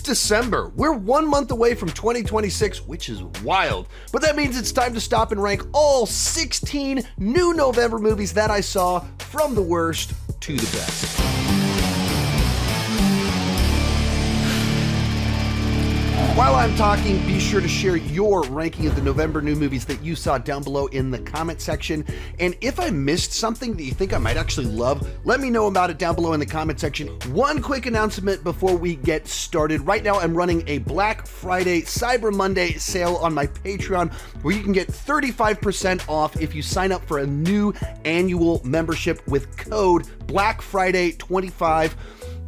December. We're 1 month away from 2026, which is wild. But that means it's time to stop and rank all 16 new November movies that I saw, from the worst to the best. While I'm talking, be sure to share your ranking of the November new movies that you saw down below in the comment section. And if I missed something that you think I might actually love, let me know about it down below in the comment section. One quick announcement before we get started. Right now, I'm running a Black Friday, Cyber Monday sale on my Patreon, where you can get 35% off if you sign up for a new annual membership with code BLACKFRIDAY25.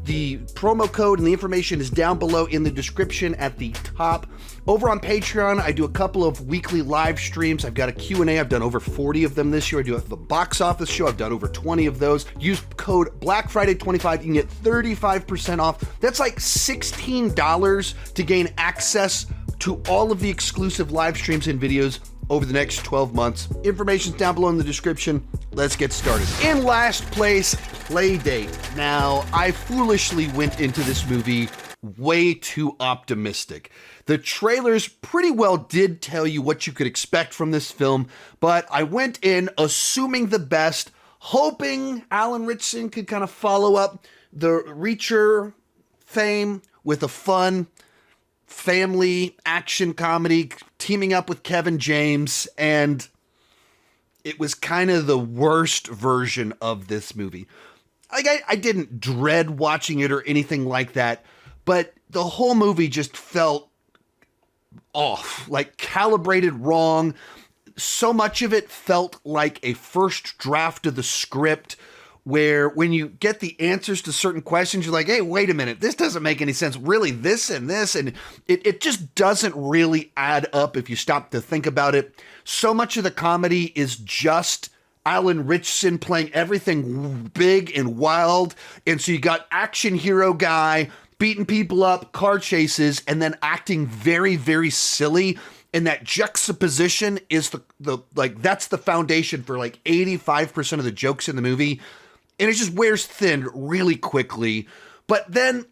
The promo code and the information is down below in the description at the top. Over on Patreon, I do a couple of weekly live streams. I've got a Q&A. I've done over 40 of them this year. I do the box office show. I've done over 20 of those. Use code BLACKFRIDAY25. You can get 35% off. That's like $16 to gain access to all of the exclusive live streams and videos over the next 12 months. Information's down below in the description. Let's get started. In last place, Playdate. Now, I foolishly went into this movie way too optimistic. The trailers pretty well did tell you what you could expect from this film, but I went in assuming the best, hoping Alan Ritchson could kind of follow up the Reacher fame with a fun family action comedy teaming up with Kevin James, and it was kind of the worst version of this movie. Like, I didn't dread watching it or anything like that, but the whole movie just felt off, like calibrated wrong. So much of it felt like a first draft of the script, where when you get the answers to certain questions, you're like, hey, wait a minute, this doesn't make any sense. Really, this and this, and it just doesn't really add up if you stop to think about it. So much of the comedy is just Alan Ritchson playing everything big and wild, and so you got action hero guy beating people up, car chases, and then acting very, very silly. And that juxtaposition is that's the foundation for like 85% of the jokes in the movie. And it just wears thin really quickly. But then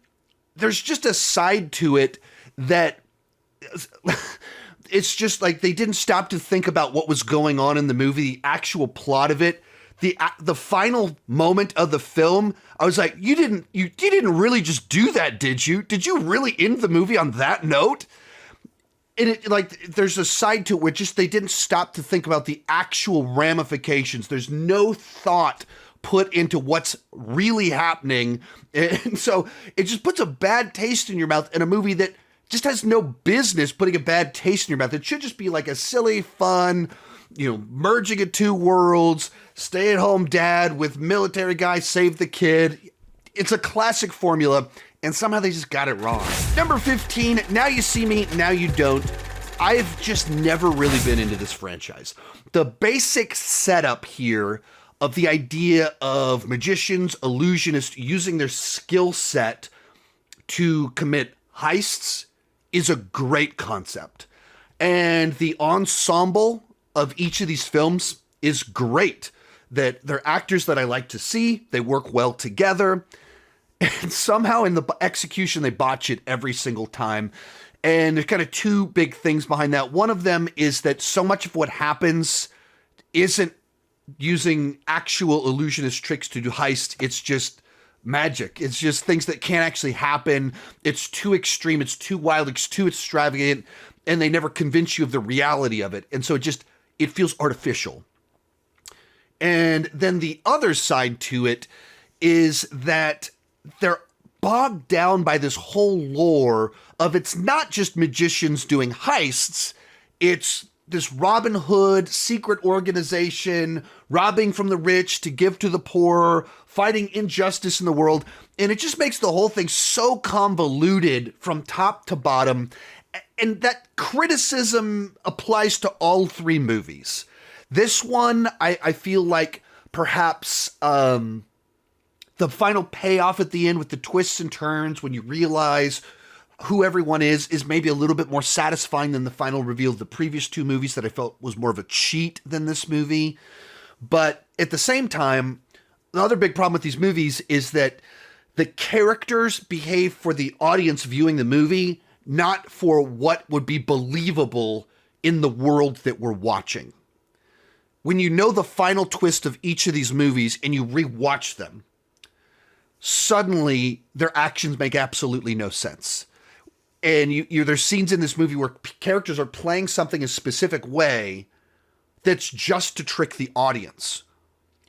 there's just a side to it that it's just like they didn't stop to think about what was going on in the movie, the actual plot of it. The final moment of the film, I was like, you didn't really just do that, did you? Did you really end the movie on that note? And it, like, there's a side to it where just they didn't stop to think about the actual ramifications. There's no thought put into what's really happening. And so it just puts a bad taste in your mouth in a movie that just has no business putting a bad taste in your mouth. It should just be like a silly, fun, merging of two worlds, stay-at-home dad with military guy save the kid. It's a classic formula, and somehow they just got it wrong. Number 15, Now You See Me, Now You Don't. I've just never really been into this franchise. The basic setup here of the idea of magicians, illusionists using their skill set to commit heists is a great concept. And the ensemble of each of these films is great. That they're actors that I like to see, they work well together, and somehow in the execution they botch it every single time. And there's kind of two big things behind that. One of them is that so much of what happens isn't using actual illusionist tricks to do heists. It's just magic. It's just things that can't actually happen. It's too extreme. It's too wild. It's too extravagant. And they never convince you of the reality of it. And so it feels artificial. And then the other side to it is that they're bogged down by this whole lore of it's not just magicians doing heists. It's this Robin Hood secret organization, robbing from the rich to give to the poor, fighting injustice in the world. And it just makes the whole thing so convoluted from top to bottom. And that criticism applies to all three movies. This one, I feel like perhaps the final payoff at the end with the twists and turns when you realize who everyone is maybe a little bit more satisfying than the final reveal of the previous two movies that I felt was more of a cheat than this movie. But at the same time, the other big problem with these movies is that The characters behave for the audience viewing the movie, not for what would be believable in the world that we're watching. When you know the final twist of each of these movies and you rewatch them, suddenly their actions make absolutely no sense. And there's scenes in this movie where characters are playing something a specific way that's just to trick the audience.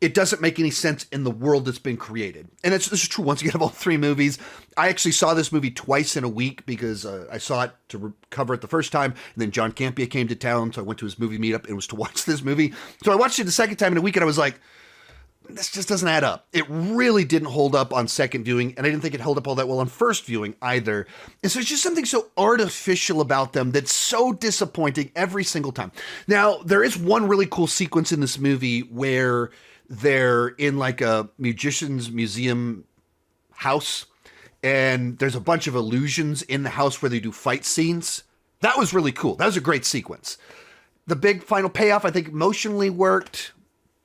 It doesn't make any sense in the world that's been created. And this is true once again of all three movies. I actually saw this movie twice in a week because I saw it to cover it the first time. And then John Campea came to town, so I went to his movie meetup and was to watch this movie. So I watched it the second time in a week and I was like, this just doesn't add up. It really didn't hold up on second viewing, and I didn't think it held up all that well on first viewing either. And so it's just something so artificial about them that's so disappointing every single time. Now, there is one really cool sequence in this movie where they're in like a magician's museum house, and there's a bunch of illusions in the house where they do fight scenes. That was really cool. That was a great sequence. The big final payoff, I think, emotionally worked,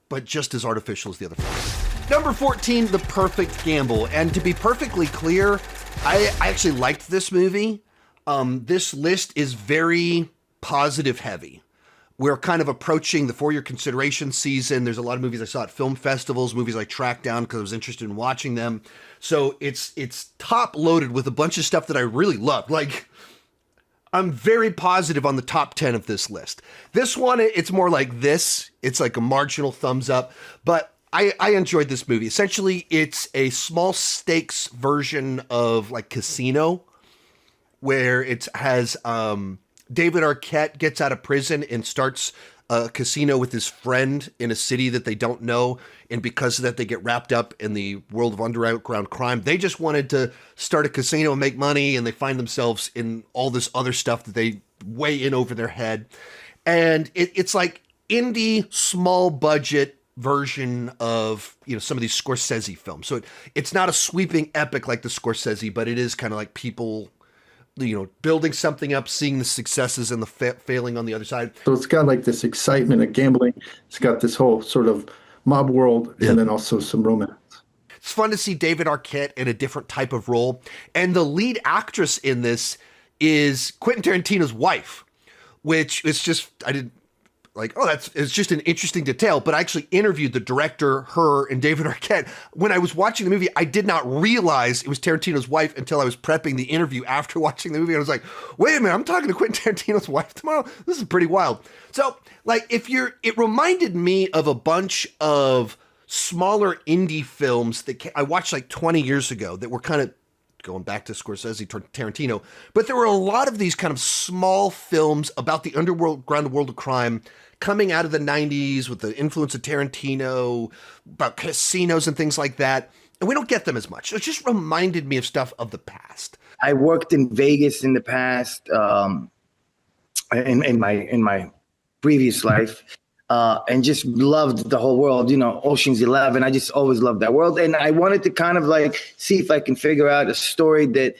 but just as artificial as the other films. Number 14, The Perfect Gamble. And to be perfectly clear, I actually liked this movie. This list is very positive heavy. We're kind of approaching the 4-year consideration season. There's a lot of movies I saw at film festivals, movies I tracked down because I was interested in watching them. So it's top loaded with a bunch of stuff that I really loved. Like, I'm very positive on the top 10 of this list. This one, it's more like this. It's like a marginal thumbs up, but I enjoyed this movie. Essentially, it's a small stakes version of like Casino, where it has David Arquette gets out of prison and starts a casino with his friend in a city that they don't know. And because of that, they get wrapped up in the world of underground crime. They just wanted to start a casino and make money, and they find themselves in all this other stuff that they weigh in over their head. And it's like indie, small budget version of, you know, some of these Scorsese films. So it's not a sweeping epic like the Scorsese, but it is kind of like people, you know, building something up, seeing the successes and the failing on the other side. So it's got like this excitement of gambling. It's got this whole sort of mob world, and then also some romance. It's fun to see David Arquette in a different type of role. And the lead actress in this is Quentin Tarantino's wife, which is just, I didn't like, oh, it's just an interesting detail. But I actually interviewed the director, her, and David Arquette. When I was watching the movie, I did not realize it was Tarantino's wife until I was prepping the interview after watching the movie. And I was like, wait a minute, I'm talking to Quentin Tarantino's wife tomorrow? This is pretty wild. So, like, it reminded me of a bunch of smaller indie films that I watched like 20 years ago that were kind of going back to Scorsese, Tarantino, but there were a lot of these kind of small films about the underground world of crime coming out of the 90s with the influence of Tarantino, about casinos and things like that. And we don't get them as much. So it just reminded me of stuff of the past. I worked in Vegas in the past, in my previous life, and just loved the whole world, you know, Ocean's 11. I just always loved that world. And I wanted to kind of like see if I can figure out a story that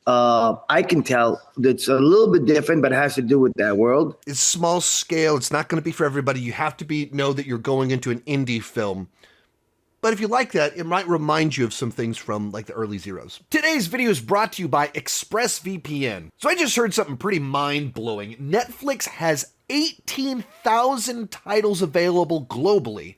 I can tell that's a little bit different, but has to do with that world. It's small scale. It's not going to be for everybody. You have to know that you're going into an indie film. But if you like that, it might remind you of some things from like the early zeros. Today's video is brought to you by ExpressVPN. So I just heard something pretty mind-blowing. Netflix has 18,000 titles available globally,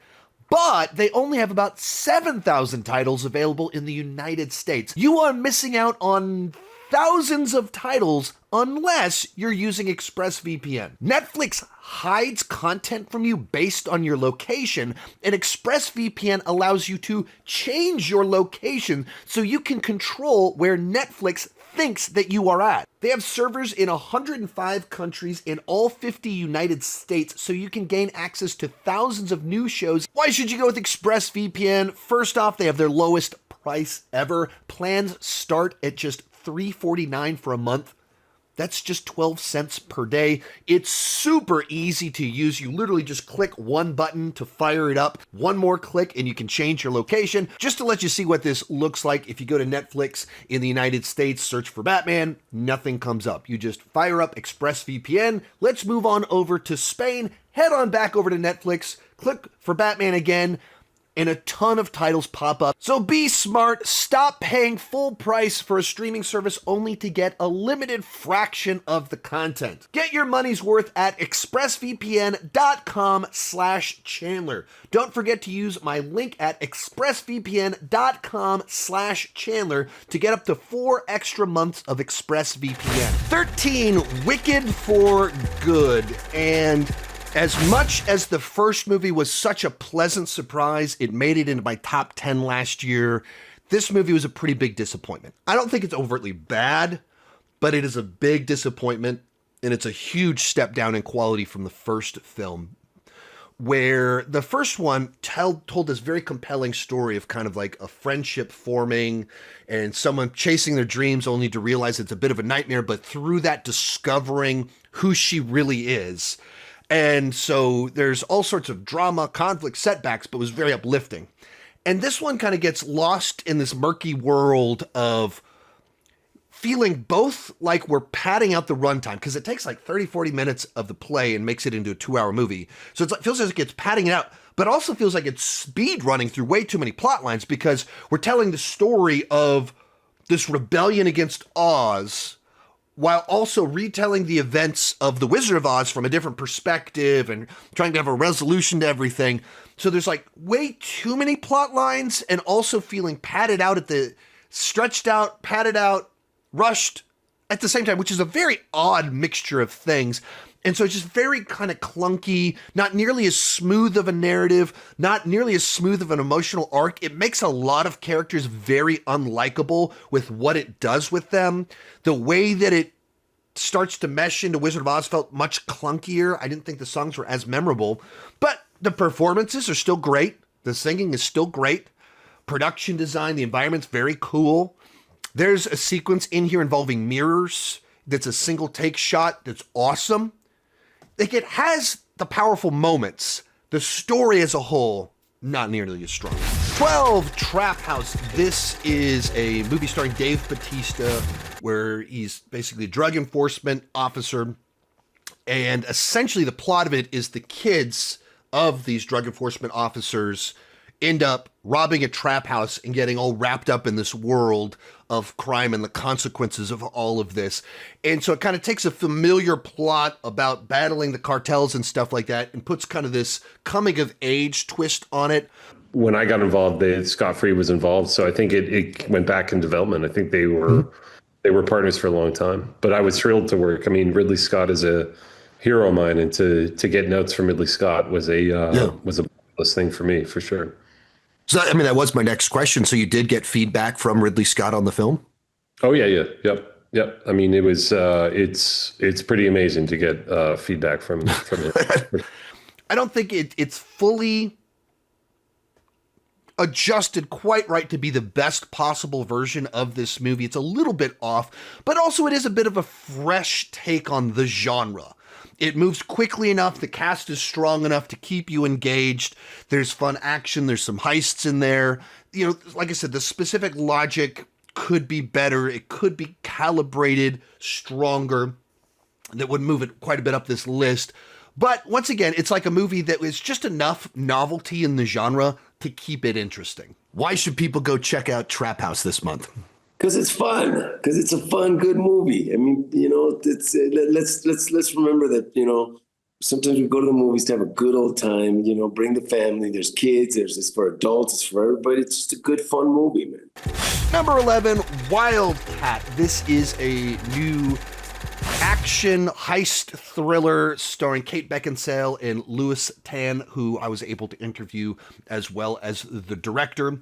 but they only have about 7,000 titles available in the United States. You are missing out on thousands of titles unless you're using ExpressVPN. Netflix hides content from you based on your location, and ExpressVPN allows you to change your location so you can control where Netflix thinks that you are at. They have servers in 105 countries in all 50 United States, so you can gain access to thousands of new shows. Why should you go with ExpressVPN? First off, they have their lowest price ever. Plans start at just $3.49 for a month. That's just 12 cents per day. It's super easy to use. You literally just click one button to fire it up. One more click and you can change your location. Just to let you see what this looks like, if you go to Netflix in the United States, search for Batman, nothing comes up. You just fire up ExpressVPN. Let's move on over to Spain. Head on back over to Netflix, click for Batman again, and a ton of titles pop up. So be smart, stop paying full price for a streaming service only to get a limited fraction of the content. Get your money's worth at expressvpn.com/Chandler. Don't forget to use my link at expressvpn.com/Chandler to get up to 4 extra months of ExpressVPN. 13, Wicked for Good. And as much as the first movie was such a pleasant surprise, it made it into my top 10 last year, this movie was a pretty big disappointment. I don't think it's overtly bad, but it is a big disappointment, and it's a huge step down in quality from the first film, where the first one told this very compelling story of kind of like a friendship forming and someone chasing their dreams only to realize it's a bit of a nightmare, but through that discovering who she really is. And so there's all sorts of drama, conflict, setbacks, but it was very uplifting. And this one kind of gets lost in this murky world of feeling both like we're padding out the runtime, because it takes like 30, 40 minutes of the play and makes it into a 2-hour movie. So it feels as if it's padding it out, but also feels like it's speed running through way too many plot lines, because we're telling the story of this rebellion against Oz while also retelling the events of The Wizard of Oz from a different perspective and trying to have a resolution to everything. So there's like way too many plot lines and also feeling padded out stretched out, padded out, rushed at the same time, which is a very odd mixture of things. And so it's just very kind of clunky, not nearly as smooth of a narrative, not nearly as smooth of an emotional arc. It makes a lot of characters very unlikable with what it does with them. The way that it starts to mesh into Wizard of Oz felt much clunkier. I didn't think the songs were as memorable, but the performances are still great. The singing is still great. Production design, the environment's very cool. There's a sequence in here involving mirrors that's a single take shot that's awesome. Like, it has the powerful moments. The story as a whole, not nearly as strong. 12, Trap House. This is a movie starring Dave Bautista, where he's basically a drug enforcement officer. And essentially the plot of it is the kids of these drug enforcement officers end up robbing a trap house and getting all wrapped up in this world of crime and the consequences of all of this. And so it kind of takes a familiar plot about battling the cartels and stuff like that and puts kind of this coming of age twist on it. When I got involved, Scott Free was involved. So I think it went back in development. I think they were partners for a long time, but I was thrilled to work. I mean, Ridley Scott is a hero of mine, and to get notes from Ridley Scott was a plus thing for me, for sure. So, I mean, that was my next question. So you did get feedback from Ridley Scott on the film? Oh, yeah. Yep. I mean, it was, it's pretty amazing to get feedback from him. I don't think it's fully adjusted quite right to be the best possible version of this movie. It's a little bit off, but also it is a bit of a fresh take on the genre. It moves quickly enough. The cast is strong enough to keep you engaged. There's fun action. There's some heists in there. You know, like I said, the specific logic could be better. It could be calibrated stronger. That would move it quite a bit up this list. But once again, it's like a movie that was just enough novelty in the genre to keep it interesting. Why should people go check out Trap House this month? Because it's fun. Because it's a fun, good movie. I mean, you know, it's let's remember that. You know, sometimes we go to the movies to have a good old time. You know, bring the family. There's kids. It's for adults. It's for everybody. It's just a good, fun movie, man. Number 11, Wildcat. This is a new action heist thriller starring Kate Beckinsale and Louis Tan, who I was able to interview as well as the director.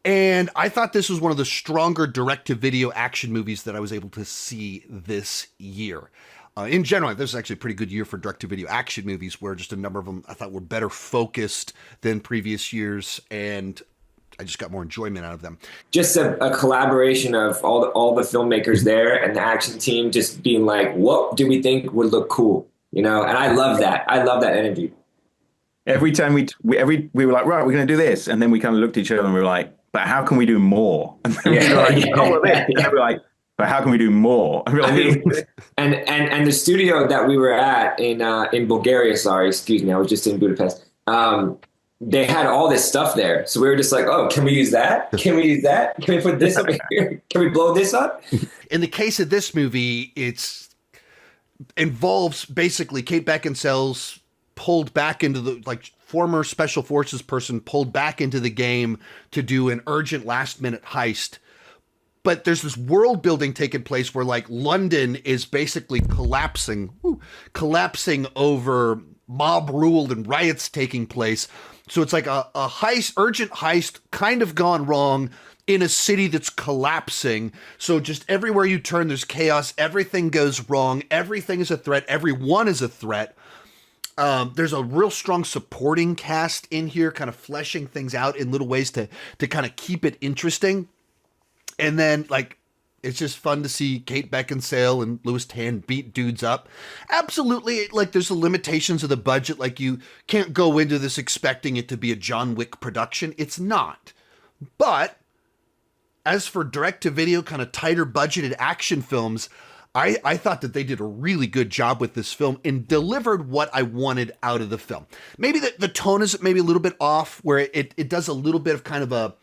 And I thought this was one of the stronger direct-to-video action movies that I was able to see this year. In general, this is actually a pretty good year for direct-to-video action movies, where just a number of them I thought were better focused than previous years, and I just got more enjoyment out of them. Just a collaboration of all the filmmakers there and the action team just being like, what do we think would look cool? You know, and I love that. I love that energy. Every time we were like, right, we're going to do this. And then we kind of looked at each other and we were like, but how can we do more? And then we were like, oh, this. And then we were like, but how can we do more? And, and the studio that we were at in Bulgaria, I was just in Budapest. they had all this stuff there. So we were just like, oh, can we use that? Can we use that? Can we put this over here? Can we blow this up? In the case of this movie, involves basically Kate Beckinsale's pulled back into the, like, former special forces person pulled back into the game to do an urgent last minute heist. But there's this world building taking place where, like, London is basically collapsing over mob rule and riots taking place. So it's like a heist, urgent heist, kind of gone wrong in a city that's collapsing. So just everywhere you turn, there's chaos. Everything goes wrong. Everything is a threat. Everyone is a threat. There's a real strong supporting cast in here, kind of fleshing things out in little ways to kind of keep it interesting. And then, like, it's just fun to see Kate Beckinsale and Louis Tan beat dudes up. Absolutely, like, there's the limitations of the budget. Like, you can't go into this expecting it to be a John Wick production. It's not. But as for direct-to-video, kind of tighter budgeted action films, I thought that they did a really good job with this film and delivered what I wanted out of the film. Maybe the tone is maybe a little bit off, where it does a little bit of kind of a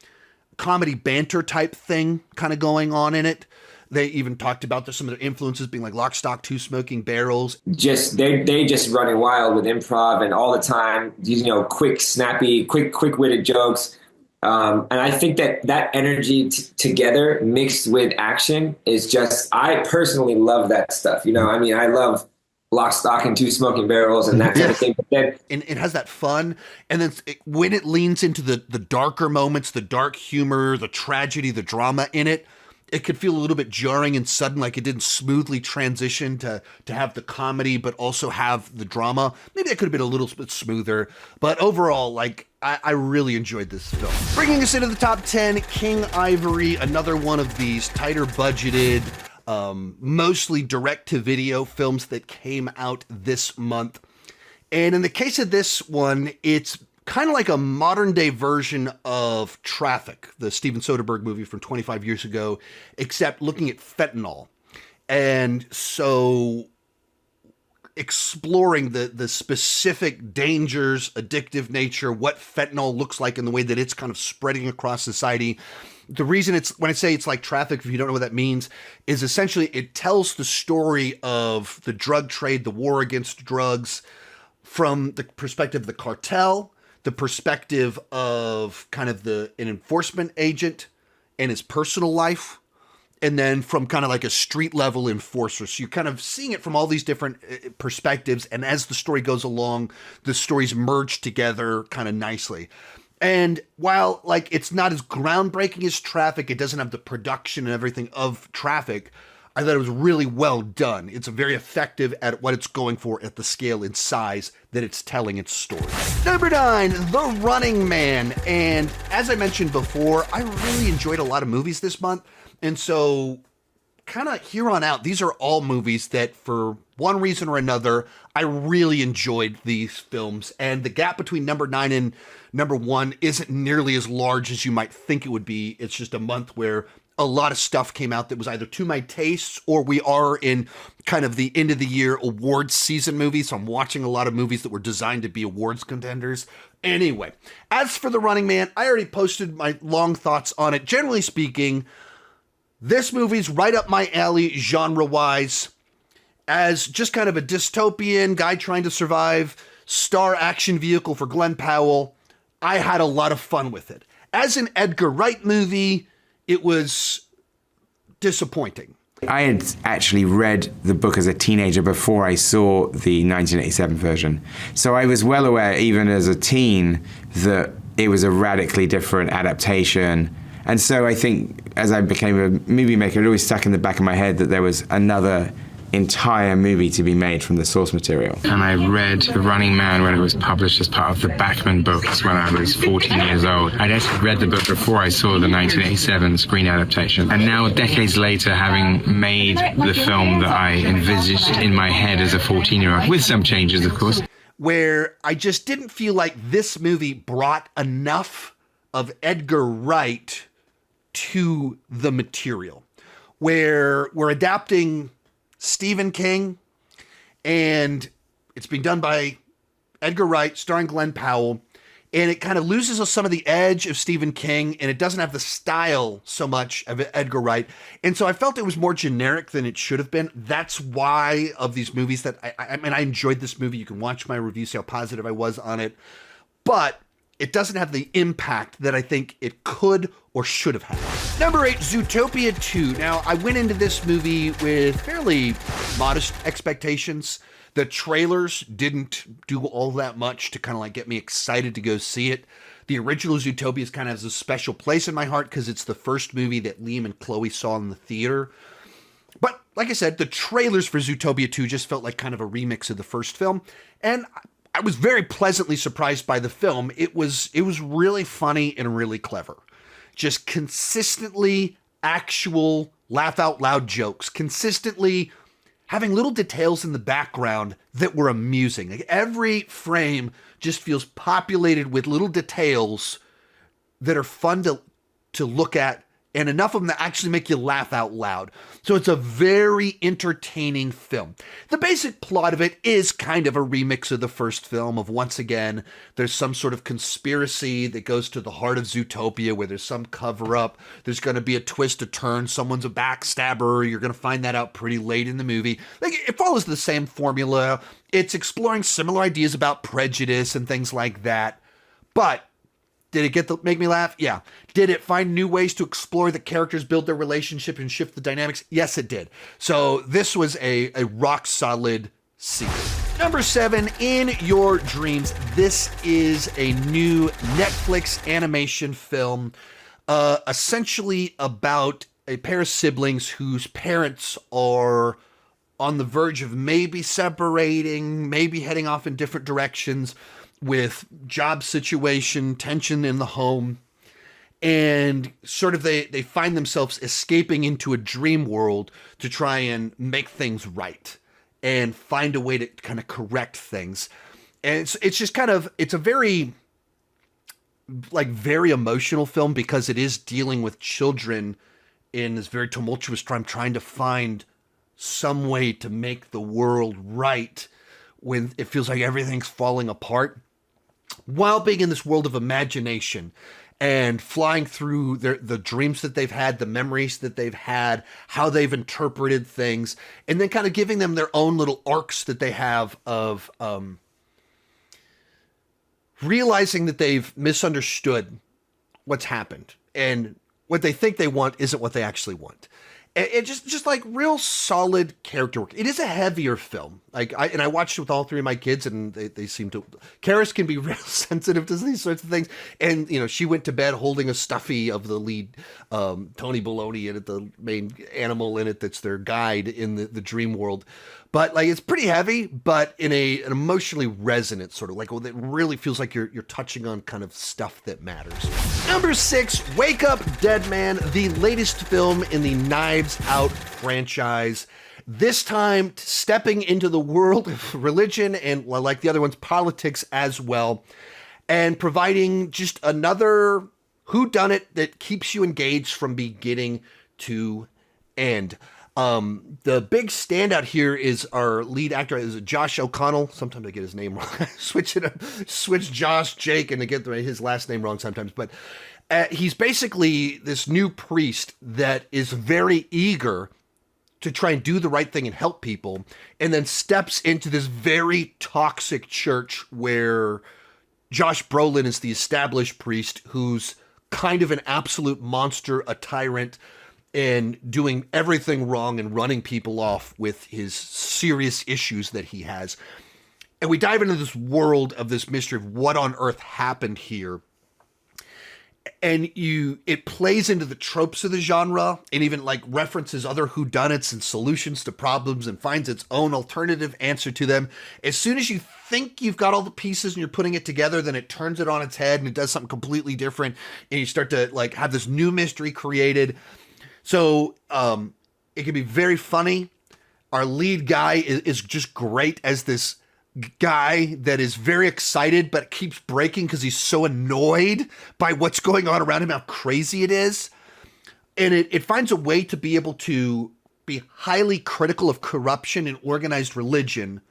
comedy banter type thing kind of going on in it. They even talked about some of their influences being like Lock, Stock, Two Smoking Barrels. Just they just running wild with improv and all the time, quick, snappy, quick-witted jokes. And I think that energy together mixed with action is just, I personally love that stuff. I mean, I love Lock, Stock, and Two Smoking Barrels and that kind of thing. But then, and it has that fun. And then when it leans into the darker moments, the dark humor, the tragedy, the drama in it, it could feel a little bit jarring and sudden, like it didn't smoothly transition to have the comedy, but also have the drama. Maybe it could have been a little bit smoother. But overall, like, I really enjoyed this film. Bringing us into the top 10, King Ivory, another one of these tighter budgeted, mostly direct-to-video films that came out this month. And in the case of this one, it's kind of like a modern-day version of Traffic, the Steven Soderbergh movie from 25 years ago, except looking at fentanyl. And so exploring the specific dangers, addictive nature, what fentanyl looks like in the way that it's kind of spreading across society. The reason when I say it's like Traffic, if you don't know what that means, is essentially it tells the story of the drug trade, the war against drugs, from the perspective of the cartel, the perspective of kind of an enforcement agent and his personal life, and then from kind of like a street level enforcer. So you're kind of seeing it from all these different perspectives. And as the story goes along, the stories merge together kind of nicely. And while, like, it's not as groundbreaking as Traffic, it doesn't have the production and everything of Traffic, I thought it was really well done. It's very effective at what it's going for at the scale and size that it's telling its story. Number 9, The Running Man. And as I mentioned before, I really enjoyed a lot of movies this month. And so kind of here on out, these are all movies that for one reason or another, I really enjoyed these films. And the gap between number 9 and number 1 isn't nearly as large as you might think it would be. It's just a month where a lot of stuff came out that was either to my tastes, or we are in kind of the end of the year awards season movies. So I'm watching a lot of movies that were designed to be awards contenders. Anyway, as for The Running Man, I already posted my long thoughts on it. Generally speaking, this movie's right up my alley genre-wise, as just kind of a dystopian guy trying to survive, star action vehicle for Glenn Powell. I had a lot of fun with it. As an Edgar Wright movie, it was disappointing. I had actually read the book as a teenager before I saw the 1987 version. So I was well aware, even as a teen, that it was a radically different adaptation. And so I think as I became a movie maker, it always stuck in the back of my head that there was another entire movie to be made from the source material. And I read The Running Man when it was published as part of the Bachman books when I was 14 years old. I'd actually read the book before I saw the 1987 screen adaptation. And now, decades later, having made the film that I envisaged in my head as a 14-year-old, with some changes, of course, where I just didn't feel like this movie brought enough of Edgar Wright to the material, where we're adapting Stephen King, and it's being done by Edgar Wright, starring Glenn Powell, and it kind of loses some of the edge of Stephen King, and it doesn't have the style so much of Edgar Wright. And so I felt it was more generic than it should have been. That's why of these movies that I mean, I enjoyed this movie. You can watch my review, see how positive I was on it, but it doesn't have the impact that I think it could or should have had. Number 8, Zootopia 2. Now, I went into this movie with fairly modest expectations. The trailers didn't do all that much to kind of like get me excited to go see it. The original Zootopia kind of has a special place in my heart because it's the first movie that Liam and Chloe saw in the theater. But like I said, the trailers for Zootopia 2 just felt like kind of a remix of the first film. And I was very pleasantly surprised by the film. It was really funny and really clever. Just consistently actual laugh out loud jokes, consistently having little details in the background that were amusing. Like every frame just feels populated with little details that are fun to look at, and enough of them that actually make you laugh out loud. So it's a very entertaining film. The basic plot of it is kind of a remix of the first film of, once again, there's some sort of conspiracy that goes to the heart of Zootopia where there's some cover-up. There's going to be a twist, a turn. Someone's a backstabber. You're going to find that out pretty late in the movie. Like, it follows the same formula. It's exploring similar ideas about prejudice and things like that. But did it make me laugh? Yeah. Did it find new ways to explore the characters, build their relationship, and shift the dynamics? Yes, it did. So this was a rock solid sequel. Number 7, In Your Dreams. This is a new Netflix animation film, essentially about a pair of siblings whose parents are on the verge of maybe separating, maybe heading off in different directions, with job situation, tension in the home, and sort of they find themselves escaping into a dream world to try and make things right and find a way to kind of correct things. And it's just kind of, it's a very emotional film because it is dealing with children in this very tumultuous time, trying to find some way to make the world right when it feels like everything's falling apart, while being in this world of imagination and flying through the dreams that they've had, the memories that they've had, how they've interpreted things, and then kind of giving them their own little arcs that they have of realizing that they've misunderstood what's happened and what they think they want isn't what they actually want. It just like real solid character work. It is a heavier film. I watched it with all 3 of my kids, and they seem to. Karis can be real sensitive to these sorts of things, and she went to bed holding a stuffy of the lead Tony Baloney in it, the main animal in it that's their guide in the dream world. But like it's pretty heavy, but in an emotionally resonant sort of like it really feels like you're touching on kind of stuff that matters. Number 6, Wake Up Dead Man, the latest film in the Knives Out franchise. This time stepping into the world of religion and, like the other ones, politics as well, and providing just another whodunit that keeps you engaged from beginning to end. The big standout here is our lead actor is Josh O'Connell. Sometimes I get his name wrong. Switch Josh, Jake, and I get his last name wrong sometimes. But he's basically this new priest that is very eager to try and do the right thing and help people, and then steps into this very toxic church where Josh Brolin is the established priest who's kind of an absolute monster, a tyrant, and doing everything wrong and running people off with his serious issues that he has. And we dive into this world of this mystery of what on earth happened here. And it plays into the tropes of the genre and even like references other whodunits and solutions to problems and finds its own alternative answer to them. As soon as you think you've got all the pieces and you're putting it together, then it turns it on its head and it does something completely different. And you start to like have this new mystery created. So it can be very funny. Our lead guy is just great as this guy that is very excited but keeps breaking because he's so annoyed by what's going on around him, how crazy it is. And it finds a way to be able to be highly critical of corruption and organized religion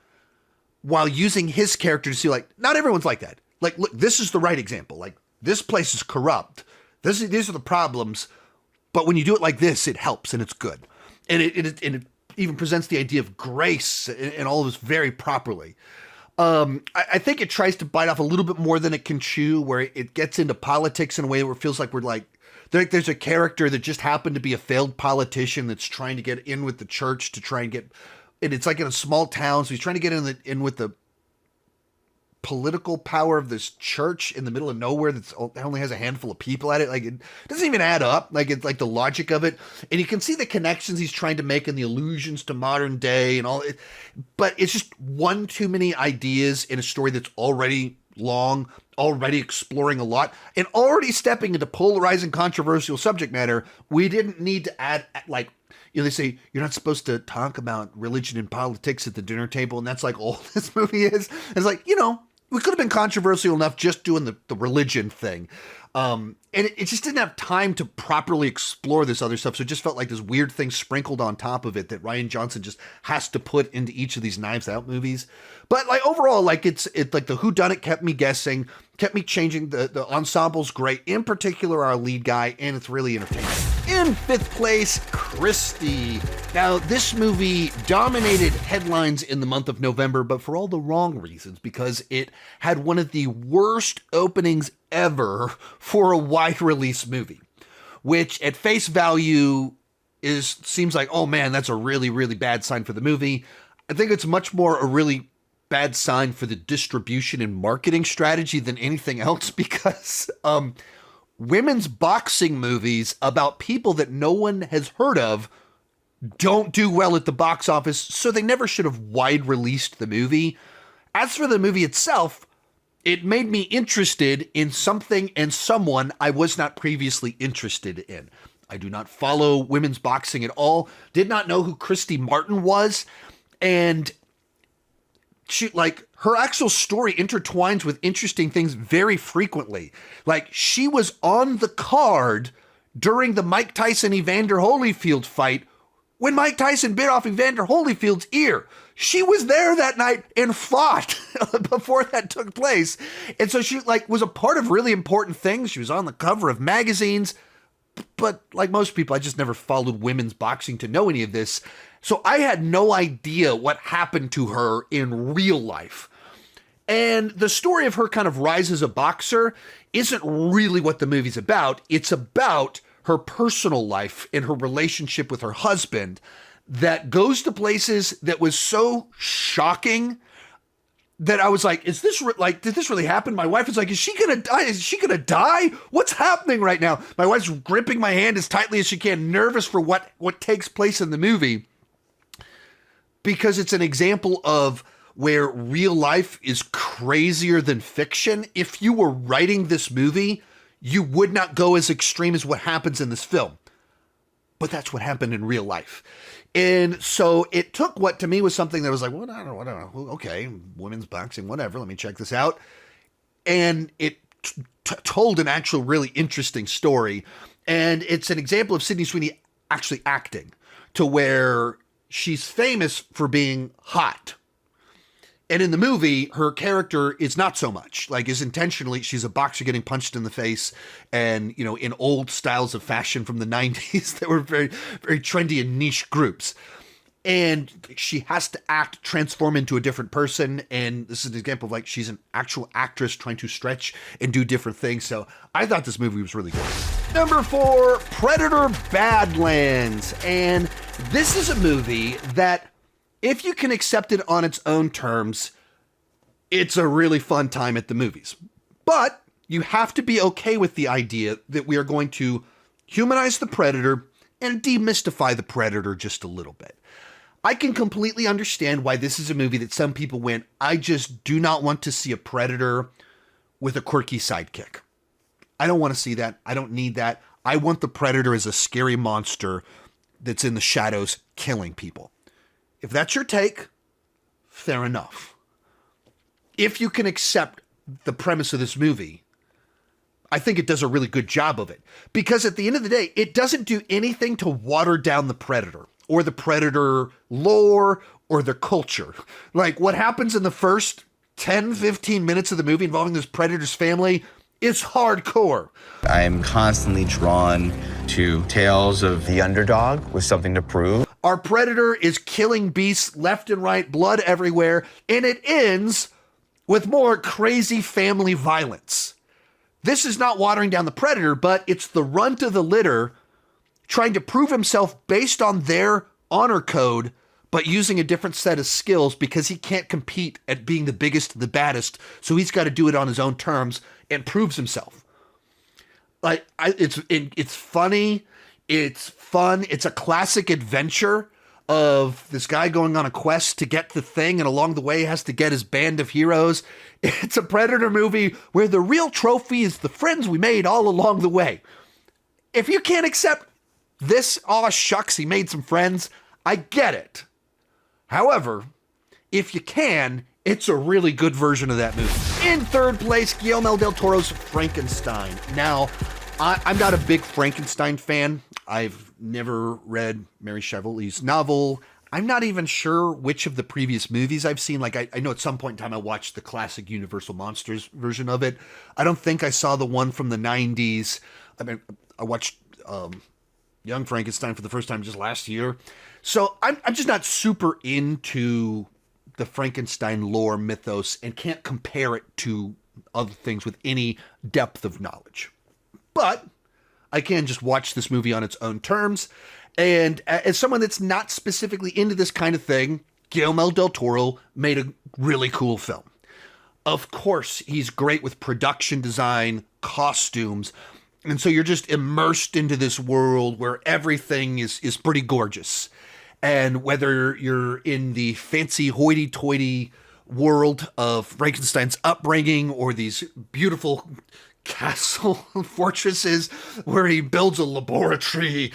while using his character to see, like, not everyone's like that. Like, look, this is the right example. Like, this place is corrupt. These are the problems. But when you do it like this, it helps and it's good. And it even presents the idea of grace and all of this very properly. I think it tries to bite off a little bit more than it can chew, where it gets into politics in a way where it feels like there's a character that just happened to be a failed politician that's trying to get in with the church to try and get, and it's like in a small town, so he's trying to get in with the political power of this church in the middle of nowhere that only has a handful of people at it. Like, it doesn't even add up. Like, it's like the logic of it, and you can see the connections he's trying to make and the allusions to modern day and all it, but it's just one too many ideas in a story that's already long, already exploring a lot, and already stepping into polarizing, controversial subject matter. We didn't need to add, like, they say you're not supposed to talk about religion and politics at the dinner table, and that's like all this movie is. It's like, we could have been controversial enough just doing the religion thing. And it just didn't have time to properly explore this other stuff. So it just felt like this weird thing sprinkled on top of it that Rian Johnson just has to put into each of these Knives Out movies. But like overall, like it's like the whodunit kept me guessing, kept me changing. The ensemble's great, in particular our lead guy, and it's really entertaining. In fifth place, Christy. Now, this movie dominated headlines in the month of November, but for all the wrong reasons, because it had one of the worst openings ever for a wide release movie, which at face value seems like, oh man, that's a really, really bad sign for the movie. I think it's much more a really bad sign for the distribution and marketing strategy than anything else, because women's boxing movies about people that no one has heard of don't do well at the box office, so they never should have wide released the movie. As for the movie itself, it made me interested in something and someone I was not previously interested in. I do not follow women's boxing at all, did not know who Christy Martin was, and her actual story intertwines with interesting things very frequently. Like, she was on the card during the Mike Tyson Evander Holyfield fight when Mike Tyson bit off Evander Holyfield's ear. She was there that night and fought before that took place. And so she was a part of really important things. She was on the cover of magazines, but like most people, I just never followed women's boxing to know any of this. So I had no idea what happened to her in real life. And the story of her kind of rise as a boxer isn't really what the movie's about. It's about her personal life and her relationship with her husband that goes to places that was so shocking that I was like, did this really happen? My wife is like, is she going to die? Is she going to die? What's happening right now? My wife's gripping my hand as tightly as she can, nervous for what takes place in the movie, because it's an example of where real life is crazier than fiction. If you were writing this movie, you would not go as extreme as what happens in this film. But that's what happened in real life. And so it took what to me was something that was like, well, I don't know. Okay, women's boxing, whatever. Let me check this out. And it told an actual really interesting story. And it's an example of Sydney Sweeney actually acting, to where she's famous for being hot. And in the movie, her character is not so much. She's a boxer getting punched in the face, and, in old styles of fashion from the 90s that were very, very trendy and niche groups. And she has to transform into a different person. And this is an example of she's an actual actress trying to stretch and do different things. So I thought this movie was really good. Number 4, Predator Badlands. And this is a movie that, if you can accept it on its own terms, it's a really fun time at the movies. But you have to be okay with the idea that we are going to humanize the Predator and demystify the Predator just a little bit. I can completely understand why this is a movie that some people went, I just do not want to see a Predator with a quirky sidekick. I don't want to see that. I don't need that. I want the Predator as a scary monster that's in the shadows killing people. If that's your take, fair enough. If you can accept the premise of this movie, I think it does a really good job of it. Because at the end of the day, it doesn't do anything to water down the Predator or the Predator lore or the culture. Like, what happens in the first 10, 15 minutes of the movie involving this predator's family is hardcore. I'm constantly drawn to tales of the underdog with something to prove. Our predator is killing beasts left and right, blood everywhere, and it ends with more crazy family violence. This is not watering down the predator, but it's the runt of the litter trying to prove himself based on their honor code, but using a different set of skills because he can't compete at being the biggest, the baddest. So he's got to do it on his own terms and proves himself. Like it's funny, it's fun, it's a classic adventure of this guy going on a quest to get the thing, and along the way he has to get his band of heroes. It's a Predator movie where the real trophy is the friends we made all along the way. If you can't accept this, aw shucks, he made some friends, I get it. However, if you can, it's a really good version of that movie. In third place, Guillermo del Toro's Frankenstein. Now, I'm not a big Frankenstein fan. I've never read Mary Shelley's novel. I'm not even sure which of the previous movies I've seen. Like, I know at some point in time I watched the classic Universal Monsters version of it. I don't think I saw the one from the 90s. I mean, I watched Young Frankenstein for the first time just last year. So I'm just not super into the Frankenstein lore mythos and can't compare it to other things with any depth of knowledge. But I can just watch this movie on its own terms. And as someone that's not specifically into this kind of thing, Guillermo del Toro made a really cool film. Of course, he's great with production design, costumes, and so you're just immersed into this world where everything is pretty gorgeous. And whether you're in the fancy hoity-toity world of Frankenstein's upbringing or these beautiful castle fortresses where he builds a laboratory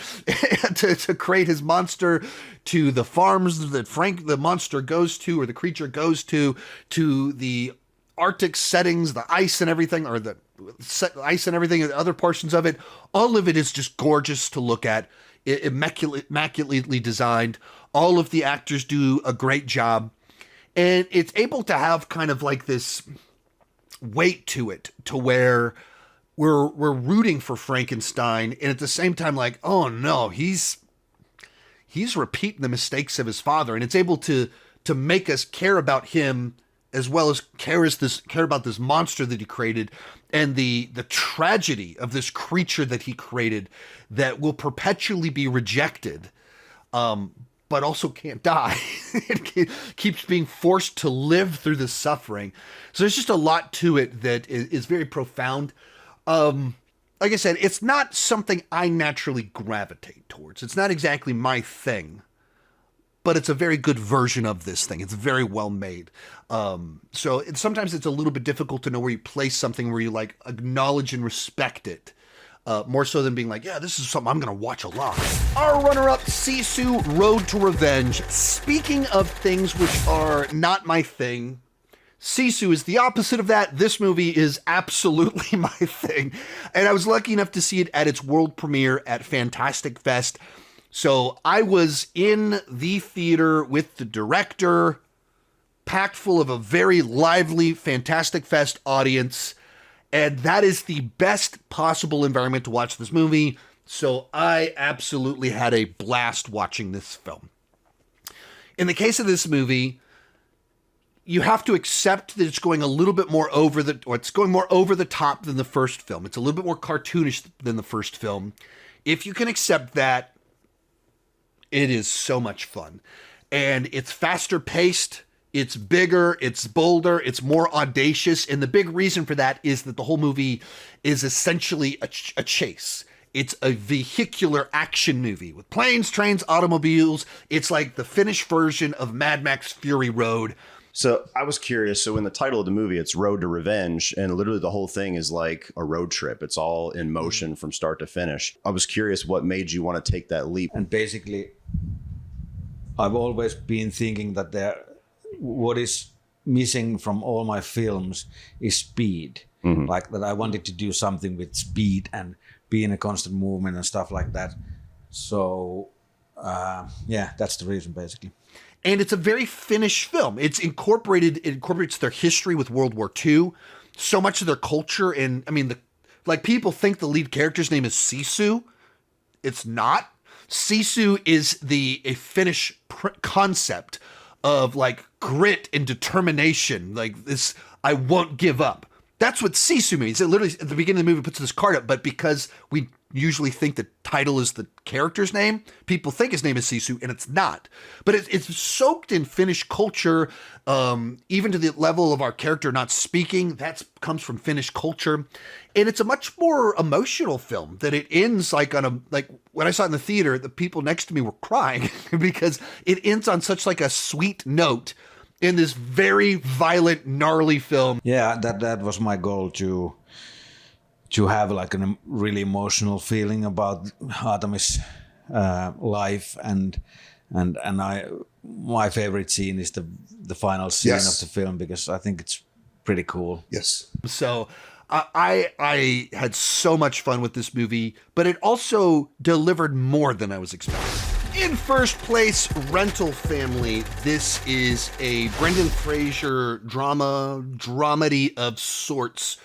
to create his monster, to the farms that the monster goes to or the creature goes to the Arctic settings, the ice and everything, or the ice and everything, and other portions of it, all of it is just gorgeous to look at, immaculately designed. All of the actors do a great job, and it's able to have kind of like this weight to it, to where we're rooting for Frankenstein, and at the same time, like, oh no, he's repeating the mistakes of his father, and it's able to make us care about him as well as care about this monster that he created and the tragedy of this creature that he created that will perpetually be rejected, but also can't die. It keeps being forced to live through the suffering. So there's just a lot to it that is very profound. Like I said, it's not something I naturally gravitate towards. It's not exactly my thing, but it's a very good version of this thing. It's very well made. So sometimes it's a little bit difficult to know where you place something where you like acknowledge and respect it. More so than being like, yeah, this is something I'm going to watch a lot. Our runner-up, Sisu, Road to Revenge. Speaking of things which are not my thing, Sisu is the opposite of that. This movie is absolutely my thing. And I was lucky enough to see it at its world premiere at Fantastic Fest. So I was in the theater with the director, packed full of a very lively Fantastic Fest audience. And that is the best possible environment to watch this movie. So I absolutely had a blast watching this film. In the case of this movie, you have to accept that it's going a little bit more it's going more over the top than the first film. It's a little bit more cartoonish than the first film. If you can accept that, it is so much fun. And it's faster paced. It's bigger, it's bolder, it's more audacious, and the big reason for that is that the whole movie is essentially a chase. It's a vehicular action movie with planes, trains, automobiles. It's like the Finnish version of Mad Max Fury Road. So I was curious. So in the title of the movie, it's Road to Revenge, and literally the whole thing is like a road trip. It's all in motion from start to finish. I was curious what made you want to take that leap. And basically, I've always been thinking that what is missing from all my films is speed. Mm-hmm. Like that I wanted to do something with speed and be in a constant movement and stuff like that. So yeah, that's the reason basically. And it's a very Finnish film. It incorporates their history with World War II, so much of their culture. And I mean, people think the lead character's name is Sisu. It's not. Sisu is a Finnish concept of like grit and determination. Like this, I won't give up. That's what Sisu means. It literally, at the beginning of the movie, puts this card up, but because we usually think the title is the character's name, people think his name is Sisu, and it's not. But it's soaked in Finnish culture, even to the level of our character not speaking. That comes from Finnish culture. And it's a much more emotional film that it ends like when I saw it in the theater, the people next to me were crying because it ends on such like a sweet note in this very violent, gnarly film. Yeah, that was my goal to have like a really emotional feeling about Artemis' life, and my favorite scene is the final scene of the film because I think it's pretty cool. Yes. So I had so much fun with this movie, but it also delivered more than I was expecting. In first place, Rental Family. This is a Brendan Fraser dramedy of sorts,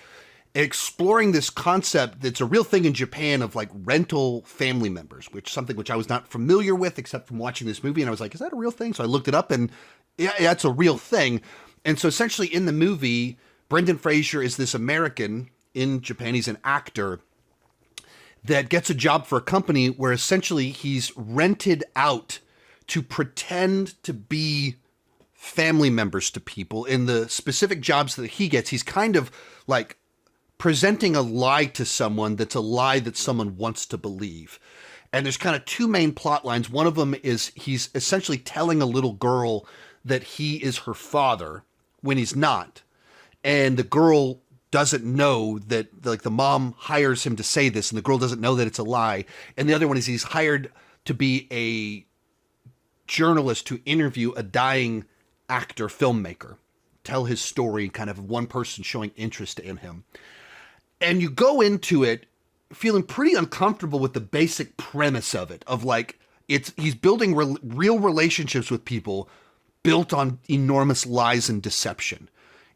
exploring this concept that's a real thing in Japan of like rental family members, which I was not familiar with except from watching this movie. And I was like, is that a real thing? So I looked it up, and yeah, it's a real thing. And so essentially in the movie, Brendan Fraser is this American in Japan. He's an actor that gets a job for a company where essentially he's rented out to pretend to be family members to people. In the specific jobs that he gets, he's kind of like presenting a lie to someone that's a lie that someone wants to believe. And there's kind of two main plot lines. One of them is he's essentially telling a little girl that he is her father when he's not. And the girl doesn't know that, like, the mom hires him to say this, and the girl doesn't know that it's a lie. And the other one is he's hired to be a journalist to interview a dying actor, filmmaker, tell his story, kind of one person showing interest in him. And you go into it feeling pretty uncomfortable with the basic premise of it, of like, he's building real relationships with people built on enormous lies and deception.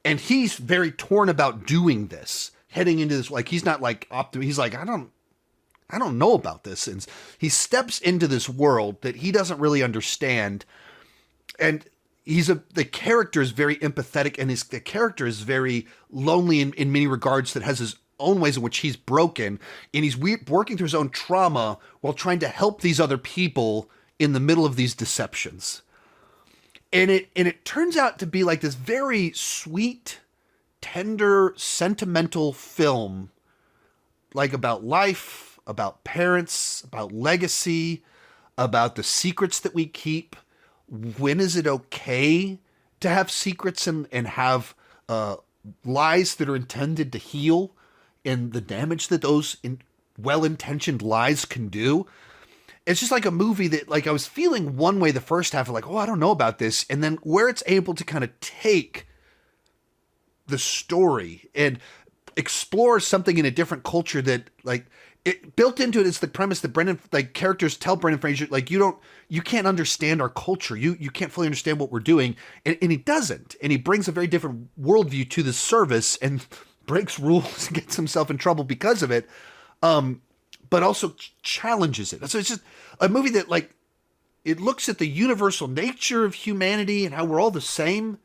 And he's very torn about doing this, heading into this, like, he's not like, he's like, I don't know about this. And he steps into this world that he doesn't really understand. And the character is very empathetic, and the character is very lonely in many regards, that has his own ways in which he's broken. And he's working through his own trauma while trying to help these other people in the middle of these deceptions. And it turns out to be like this very sweet, tender, sentimental film, like about life, about parents, about legacy, about the secrets that we keep. When is it okay to have secrets and have lies that are intended to heal, and the damage that those well-intentioned lies can do? It's just like a movie that, like, I was feeling one way the first half of like, oh, I don't know about this. And then where it's able to kind of take the story and explore something in a different culture that, like, it built into it is the premise that characters tell Brendan Fraser, like, you can't understand our culture. You can't fully understand what we're doing. And he doesn't. And he brings a very different worldview to the service and breaks rules and gets himself in trouble because of it. But also challenges it. So it's just a movie that, like, it looks at the universal nature of humanity and how we're all the same,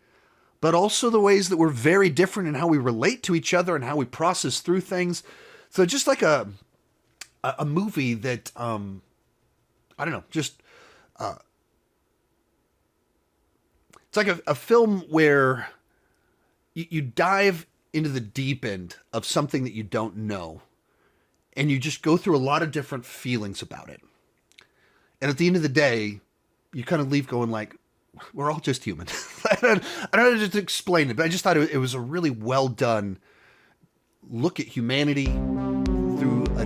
but also the ways that we're very different in how we relate to each other and how we process through things. So just like a movie that, I don't know, just, it's like a film where you dive into the deep end of something that you don't know. And you just go through a lot of different feelings about it. And at the end of the day, you kind of leave going like, we're all just human. I don't know how to explain it, but I just thought it was a really well done look at humanity through a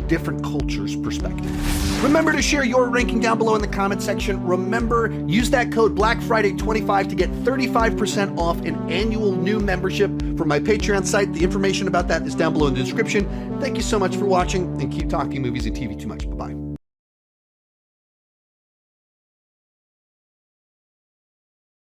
different culture's perspective. Remember to share your ranking down below in the comment section. Remember, use that code BlackFriday25 to get 35% off an annual new membership from my Patreon site. The information about that is down below in the description. Thank you so much for watching, and keep talking movies and TV too much. Bye-bye.